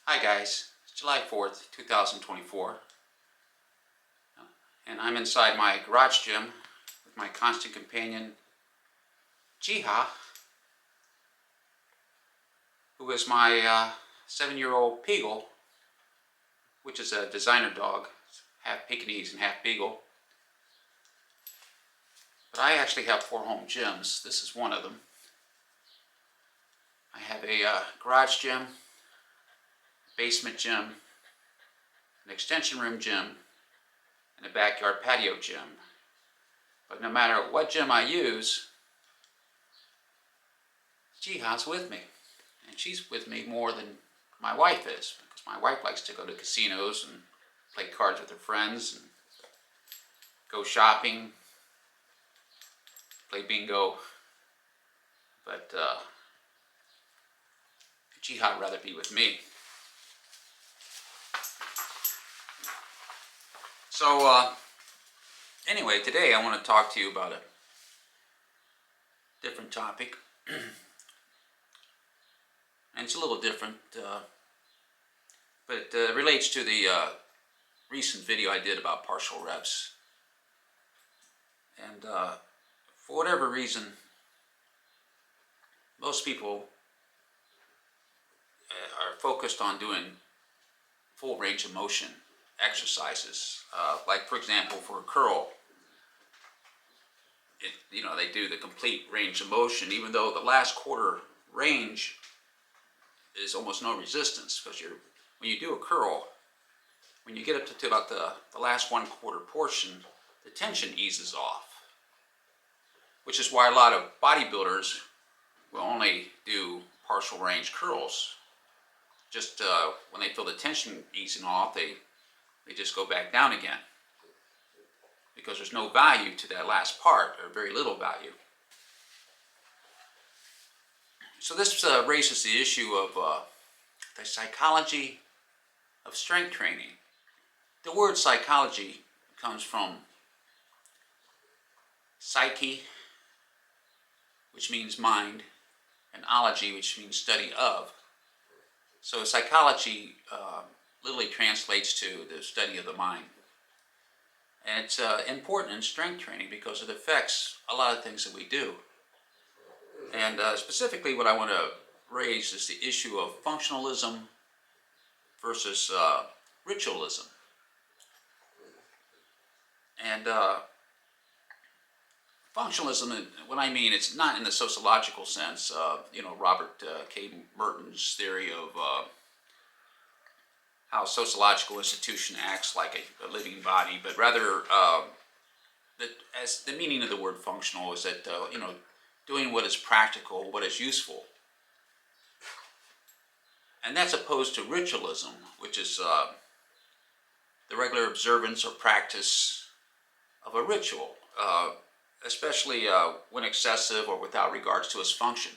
Hi guys, it's July 4th, 2024, and I'm inside my garage gym with my constant companion, Jiha, who is my 7-year-old Beagle, which is a designer dog, half Pekingese and half Beagle. But I actually have 4 home gyms. This is one of them. I have a garage gym, basement gym, an extension room gym, and a backyard patio gym. But no matter what gym I use, Jiha's with me. And she's with me more than my wife is, because my wife likes to go to casinos and play cards with her friends and go shopping, play bingo. But Jiha would rather be with me. So anyway, today I want to talk to you about a different topic. And it's a little different, but it relates to the recent video I did about partial reps. And for whatever reason, most people are focused on doing full range of motion exercises. Like for example, for a curl, they do the complete range of motion, even though the last quarter range is almost no resistance, because when you do a curl, when you get up to about the last 1/4 portion, the tension eases off, which is why a lot of bodybuilders will only do partial range curls. Just when they feel the tension easing off, they just go back down again, because there's no value to that last part, or very little value. So this raises the issue of the psychology of strength training. The word psychology comes from psyche, which means mind, and ology, which means study of. So psychology literally translates to the study of the mind. And it's important in strength training because it affects a lot of things that we do. And specifically what I want to raise is the issue of functionalism versus ritualism. And functionalism, what I mean, it's not in the sociological sense, Robert K. Merton's theory of how a sociological institution acts like a living body, but rather as the meaning of the word functional is that, doing what is practical, what is useful. And that's opposed to ritualism, which is the regular observance or practice of a ritual, especially when excessive or without regards to its function.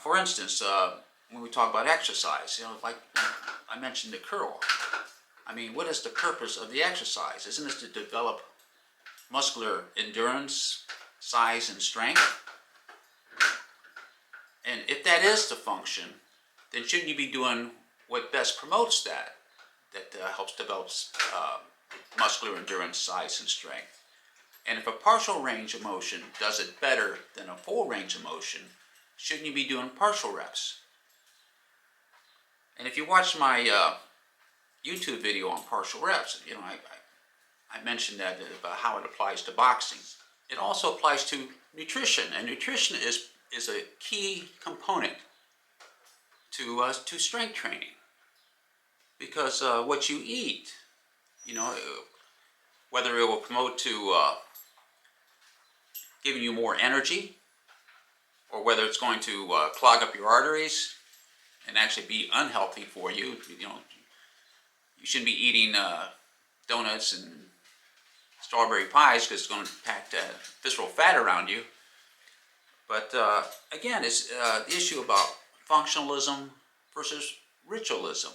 For instance, when we talk about exercise, like I mentioned the curl. I mean, what is the purpose of the exercise? Isn't it to develop muscular endurance, size, and strength? And if that is the function, then shouldn't you be doing what best promotes that helps develop muscular endurance, size, and strength? And if a partial range of motion does it better than a full range of motion, shouldn't you be doing partial reps? And if you watch my YouTube video on partial reps, I mentioned that about how it applies to boxing. It also applies to nutrition, and nutrition is a key component to strength training, because what you eat, whether it will promote to giving you more energy, or whether it's going to clog up your arteries and actually be unhealthy for you. You shouldn't be eating donuts and strawberry pies, because it's going to pack visceral fat around you. But again, it's the issue about functionalism versus ritualism.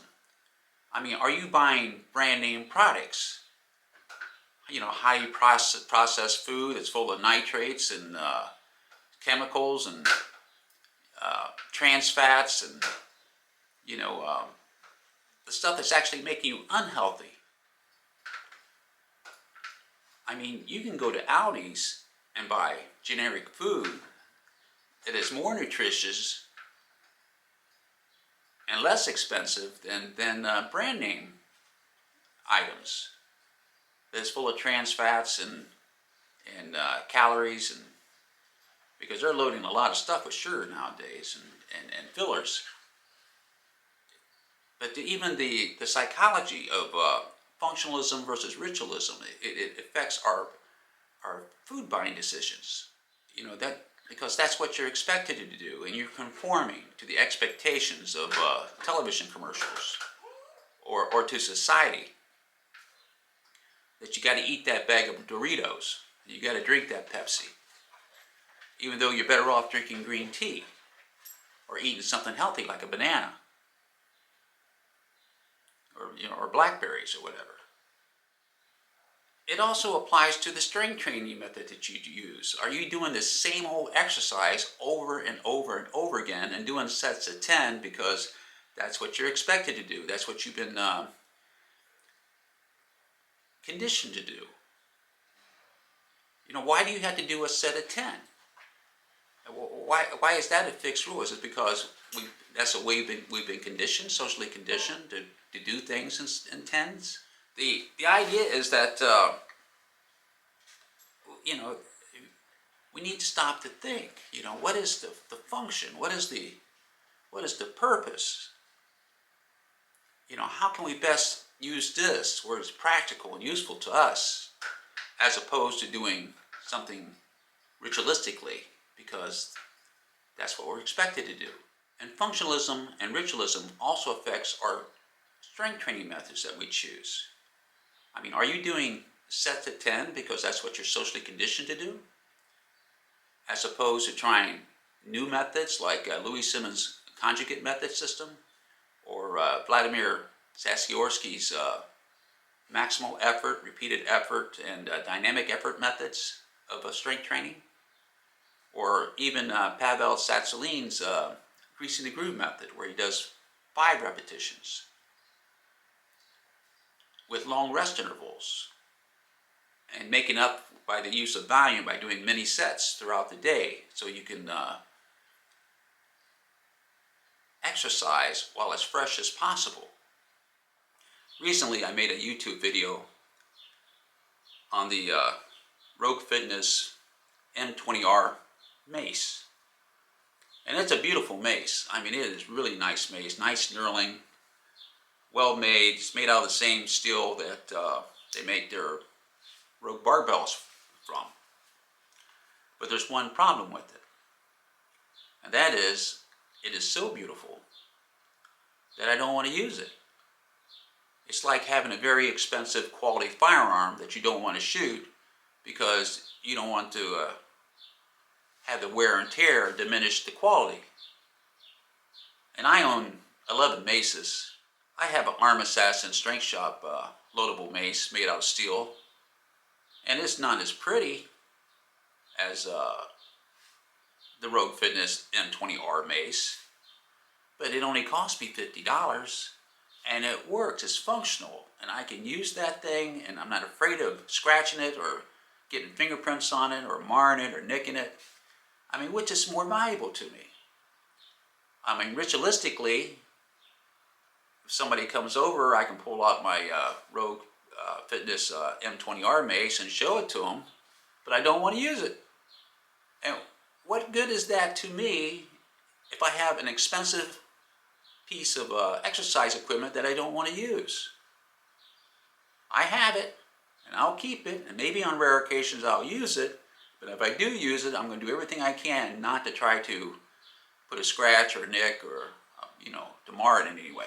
I mean, are you buying brand name products? Highly processed food that's full of nitrates and chemicals and trans fats and you know, the stuff that's actually making you unhealthy. I mean, you can go to Aldi's and buy generic food that is more nutritious and less expensive than brand name items. That's full of trans fats and calories, and because they're loading a lot of stuff with sugar nowadays and fillers. But even the psychology of functionalism versus ritualism, it affects our food buying decisions. You know, that because that's what you're expected to do, and you're conforming to the expectations of television commercials or to society. That you got to eat that bag of Doritos, you got to drink that Pepsi, even though you're better off drinking green tea or eating something healthy like a banana or blackberries or whatever. It also applies to the strength training method that you use. Are you doing the same old exercise over and over and over again and doing sets of 10 because that's what you're expected to do? That's what you've been conditioned to do. You know, why do you have to do a set of 10? Why is that a fixed rule? Is it because that's the way we've been conditioned, socially conditioned to do things in tens? The idea is that you know, we need to stop to think. You know, what is the function? What is the purpose? You know, how can we best use this where it's practical and useful to us, as opposed to doing something ritualistically because that's what we're expected to do. And functionalism and ritualism also affects our strength training methods that we choose. I mean, are you doing sets of 10 because that's what you're socially conditioned to do, as opposed to trying new methods like Louis Simmons' conjugate method system or Vladimir Sassiorsky's maximal effort, repeated effort, and dynamic effort methods of strength training, or even Pavel Tsatsouline's greasing the groove method, where he does 5 repetitions with long rest intervals and making up by the use of volume by doing many sets throughout the day, so you can exercise while as fresh as possible. Recently, I made a YouTube video on the Rogue Fitness M20R mace. And it's a beautiful mace. I mean, it is really nice mace, nice knurling, well made. It's made out of the same steel that they make their Rogue barbells from. But there's one problem with it. And that is, it is so beautiful that I don't want to use it. It's like having a very expensive quality firearm that you don't want to shoot because you don't want to have the wear and tear diminish the quality. And I own 11 maces. I have an Arm Assassin Strength Shop loadable mace made out of steel. And it's not as pretty as the Rogue Fitness M20R mace. But it only cost me $50. And it works, it's functional, and I can use that thing, and I'm not afraid of scratching it or getting fingerprints on it or marring it or nicking it. I mean, which is more valuable to me? I mean, ritualistically, if somebody comes over, I can pull out my Rogue Fitness M20R mace and show it to them, but I don't want to use it. And what good is that to me if I have an expensive piece of exercise equipment that I don't want to use? I have it, and I'll keep it, and maybe on rare occasions I'll use it, but if I do use it, I'm going to do everything I can not to try to put a scratch or a nick or, to mar it in any way.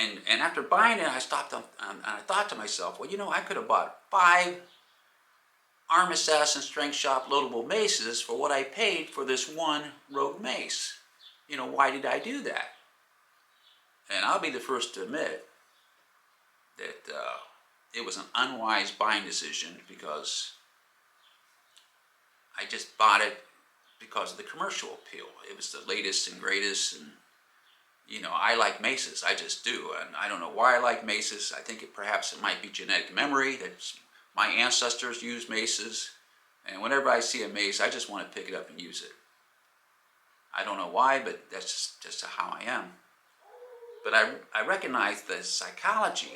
And after buying it, I stopped and I thought to myself, well, I could have bought 5 Arm Assassin Strength Shop loadable maces for what I paid for this one Rogue mace. Why did I do that? And I'll be the first to admit that it was an unwise buying decision because I just bought it because of the commercial appeal. It was the latest and greatest, and I like maces. I just do, and I don't know why I like maces. I think perhaps it might be genetic memory that my ancestors used maces, and whenever I see a mace, I just want to pick it up and use it. I don't know why, but that's just how I am. But I recognize the psychology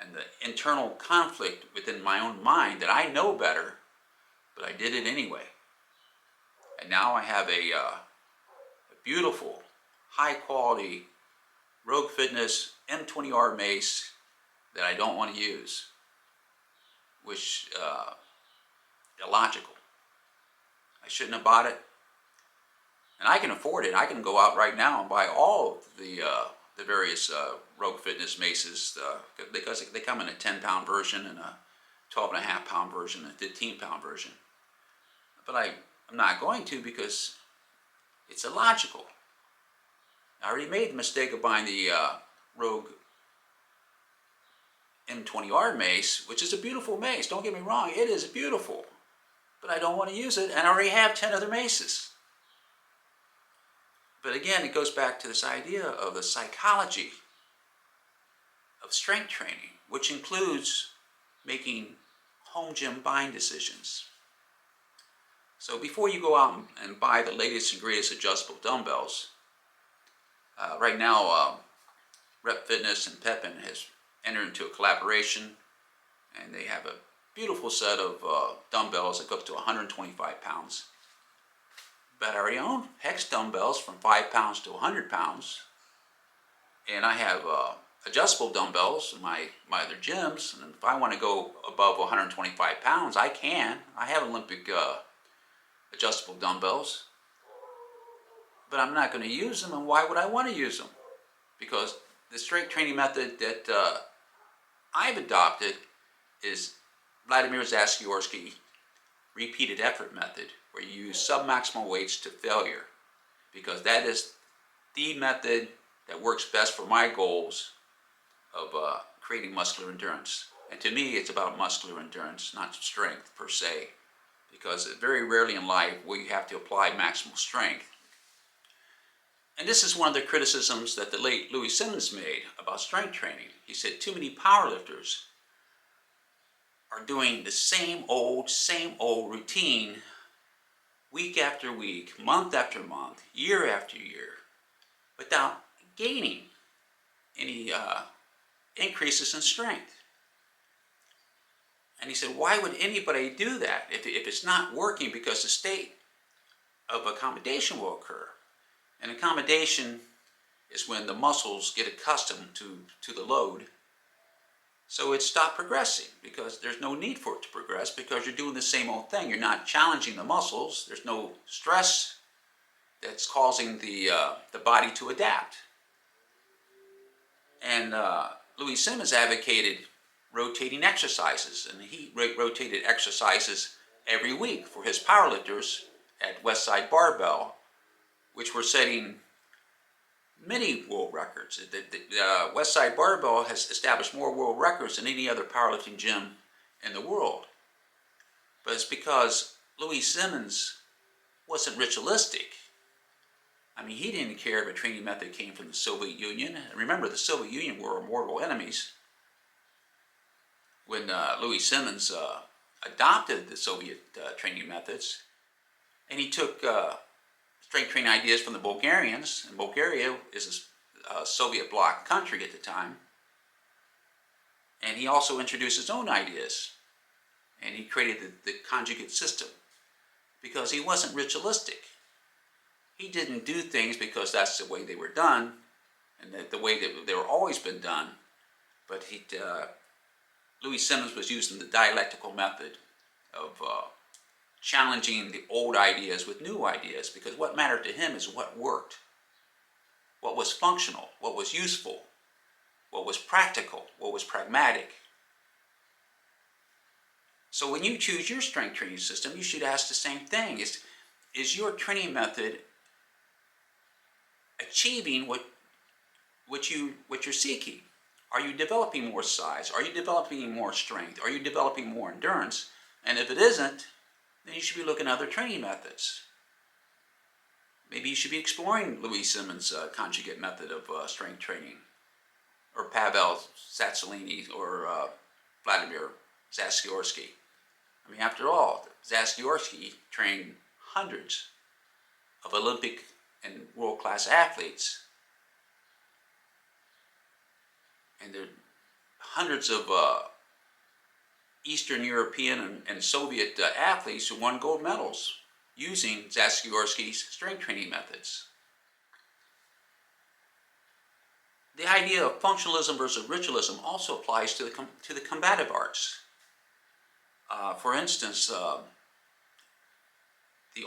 and the internal conflict within my own mind that I know better, but I did it anyway. And now I have a beautiful, high-quality Rogue Fitness M20R mace that I don't want to use, which illogical. I shouldn't have bought it, and I can afford it. I can go out right now and buy all of the various Rogue Fitness maces because they come in a 10-pound version and a 12.5-pound version and a 15-pound version. But I'm not going to because it's illogical. I already made the mistake of buying the Rogue M20R mace, which is a beautiful mace. Don't get me wrong, it is beautiful. But I don't want to use it, and I already have 10 other maces. But again, it goes back to this idea of the psychology of strength training, which includes making home gym buying decisions. So before you go out and buy the latest and greatest adjustable dumbbells, right now Rep Fitness and Pepin has entered into a collaboration, and they have a beautiful set of dumbbells that go up to 125 pounds. But I already own hex dumbbells from 5 pounds to 100 pounds, and I have adjustable dumbbells in my other gyms, and if I want to go above 125 pounds, I can. I have Olympic adjustable dumbbells, but I'm not going to use them, and why would I want to use them? Because the strength training method that I've adopted is Vladimir Zastiorsky repeated effort method, where you use submaximal weights to failure, because that is the method that works best for my goals of creating muscular endurance. And to me, it's about muscular endurance, not strength per se, because very rarely in life will you have to apply maximal strength. And this is one of the criticisms that the late Louis Simmons made about strength training. He said too many powerlifters are doing the same old routine week after week, month after month, year after year, without gaining any increases in strength. And he said, why would anybody do that if it's not working? Because the state of accommodation will occur. And accommodation is when the muscles get accustomed to the load. So it stopped progressing because there's no need for it to progress because you're doing the same old thing. You're not challenging the muscles. There's no stress that's causing the body to adapt. And Louis Simmons advocated rotating exercises, and he rotated exercises every week for his powerlifters at Westside Barbell, which were setting many world records. The Westside Barbell has established more world records than any other powerlifting gym in the world. But it's because Louis Simmons wasn't ritualistic. I mean, he didn't care if a training method came from the Soviet Union. And remember, the Soviet Union were our mortal enemies. When Louis Simmons adopted the Soviet training methods, and he took strength training ideas from the Bulgarians, and Bulgaria is a Soviet bloc country at the time, and he also introduced his own ideas, and he created the conjugate system because he wasn't ritualistic. He didn't do things because that's the way they were done and the way that they were always been done, but Louis Simmons was using the dialectical method of challenging the old ideas with new ideas, because what mattered to him is what worked, what was functional, what was useful, what was practical, what was pragmatic. So when you choose your strength training system, you should ask the same thing. Is your training method achieving what you're seeking? Are you developing more size? Are you developing more strength? Are you developing more endurance? And if it isn't, then you should be looking at other training methods. Maybe you should be exploring Louis Simmons' conjugate method of strength training, or Pavel Tsatsouline, or Vladimir Zastiorsky. I mean, after all, Zastiorsky trained hundreds of Olympic and world-class athletes, and there are hundreds of Eastern European and Soviet athletes who won gold medals using Zastiorsky's strength training methods. The idea of functionalism versus ritualism also applies to the combative arts. For instance, the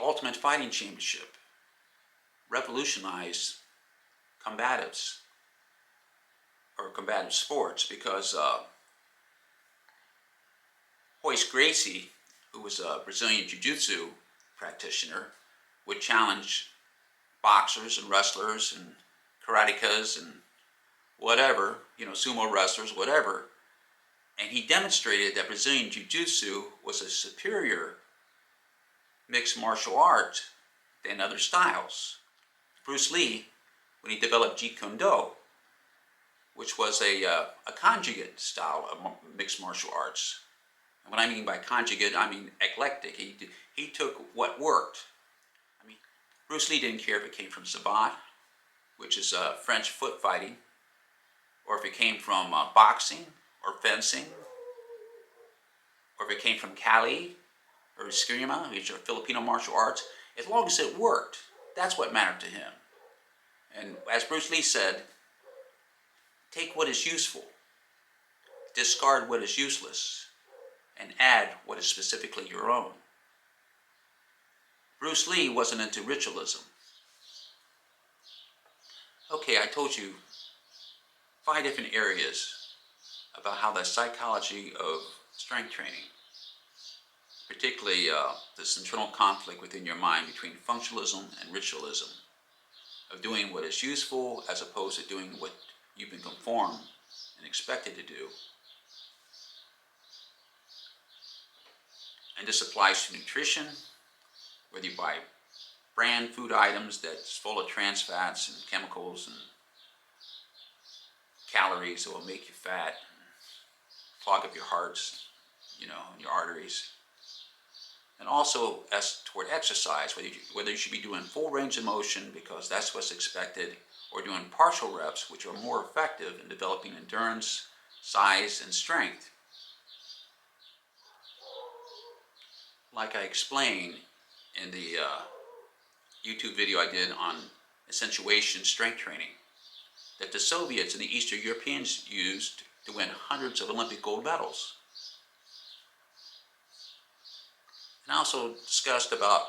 Ultimate Fighting Championship revolutionized combatives or combative sports because Royce Gracie, who was a Brazilian Jiu-Jitsu practitioner, would challenge boxers and wrestlers and karatekas and whatever, sumo wrestlers, whatever. And he demonstrated that Brazilian Jiu-Jitsu was a superior mixed martial art than other styles. Bruce Lee, when he developed Jeet Kune Do, which was a conjugate style of mixed martial arts. And what I mean by conjugate, I mean eclectic. He took what worked. I mean, Bruce Lee didn't care if it came from Sabat, which is French foot fighting, or if it came from boxing or fencing, or if it came from Kali or Eskrima, which are Filipino martial arts. As long as it worked, that's what mattered to him. And as Bruce Lee said, take what is useful, discard what is useless, and add what is specifically your own. Bruce Lee wasn't into ritualism. Okay, I told you 5 different areas about how the psychology of strength training, particularly this internal conflict within your mind between functionalism and ritualism, of doing what is useful as opposed to doing what you've been conformed and expected to do. And this applies to nutrition, whether you buy brand food items that's full of trans fats and chemicals and calories that will make you fat, clog up your hearts, and your arteries. And also as toward exercise, whether you should be doing full range of motion because that's what's expected, or doing partial reps, which are more effective in developing endurance, size, and strength. Like I explained in the YouTube video I did on accentuation strength training, that the Soviets and the Eastern Europeans used to win hundreds of Olympic gold medals. And I also discussed about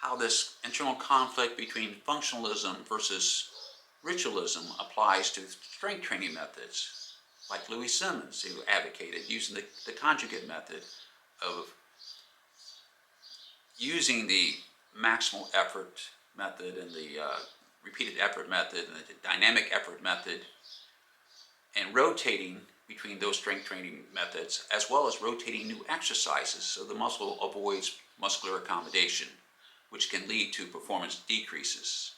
how this internal conflict between functionalism versus ritualism applies to strength training methods, like Louis Simmons, who advocated using the conjugate method of using the maximal effort method and the repeated effort method and the dynamic effort method, and rotating between those strength training methods, as well as rotating new exercises so the muscle avoids muscular accommodation, which can lead to performance decreases.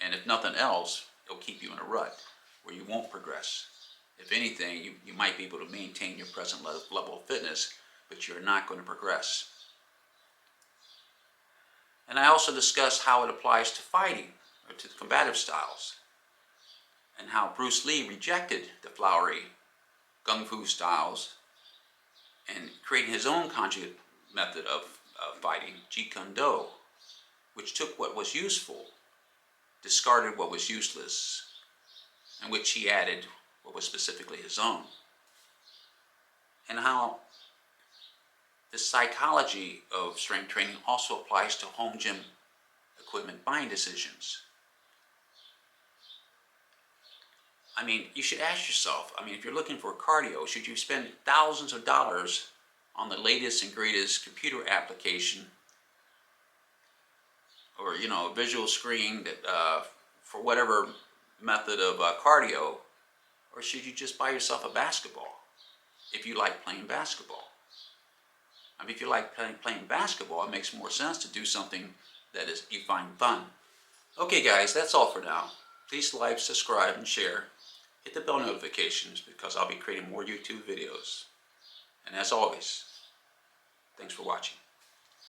And if nothing else, it'll keep you in a rut where you won't progress. If anything, you might be able to maintain your present level of fitness, but you're not going to progress. And I also discussed how it applies to fighting, or to combative styles, and how Bruce Lee rejected the flowery Kung Fu styles and created his own conjugate method of fighting, Jeet Kune Do, which took what was useful, discarded what was useless, and which he added what was specifically his own. And how the psychology of strength training also applies to home gym equipment buying decisions. I mean, you should ask yourself, if you're looking for cardio, should you spend thousands of dollars on the latest and greatest computer application or, a visual screen that for whatever method of cardio, or should you just buy yourself a basketball if you like playing basketball? If you like playing basketball, it makes more sense to do something that is you find fun. Okay guys, that's all for now. Please like, subscribe, and share. Hit the bell notifications because I'll be creating more YouTube videos. And as always, thanks for watching.